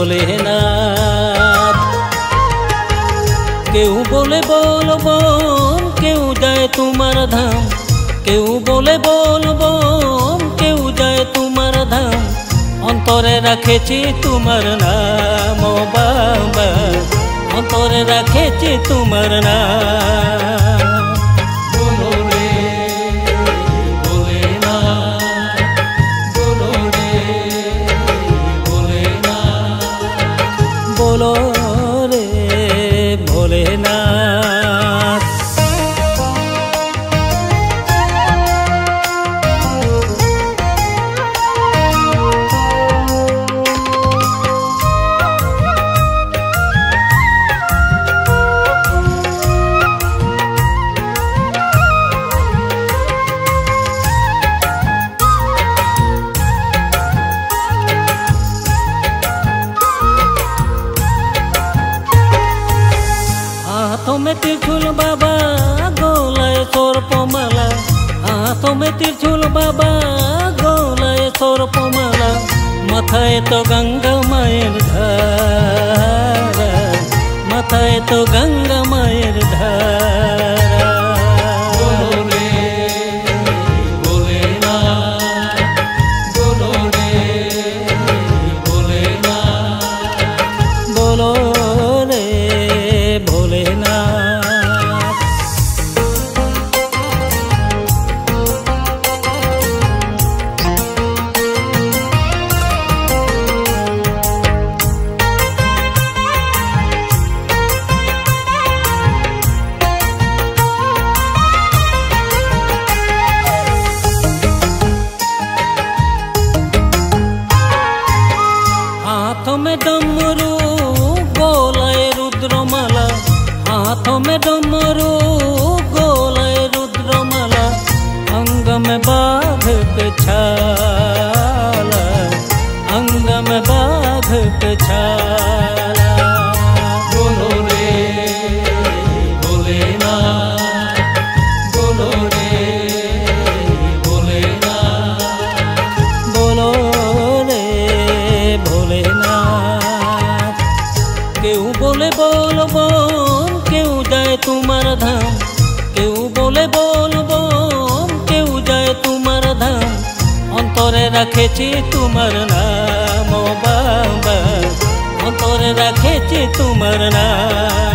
ভোলেনাথ। কেউ বলে বল বম, কেউ যায় তোমার ধাম, কেউ বলে বল বম, কেউ যায় তোমার ধাম। অন্তরে রাখেছি তোমার নাম ও বাবা, অন্তরে রাখেছি তোমার নাম। বলো রে ভোলেনাথ, বলো রে ভোলেনাথ, বলো রে ভোলেনাথ। हाथों में त्रिशूल बाबा, गोलाय सर्पमाला, हाथों में त्रिशूल बाबा, गोलाय सर्पमाला। माथाय तो गंगा माয়ের ধারা, माथाय तो गंगा माয়ের ধারা। বলো রে ভোলেনাথ, বলো রে ভোলেনাথ, বলো রে ভোলেনাথ। हाथों में डमरू, गोलाय रुद्रमाला, हाथों में डमरू, गोलाय रुद्रमाला। अंग में बाघ के छाला, अंग में बाघ के छाला। बोलो रे भोलेनाथ, बोलो रे भोलेनाथ, बोलो रे ভোলেনাথ। কেউ বলে বল বম, কেউ যায় তোমার ধাম, কেউ বলে বল বম, কেউ যায় তোমার ধাম। অন্তরে রাখেছি তোমার নাম ও বাবা, অন্তরে রাখেছি তোমার নাম।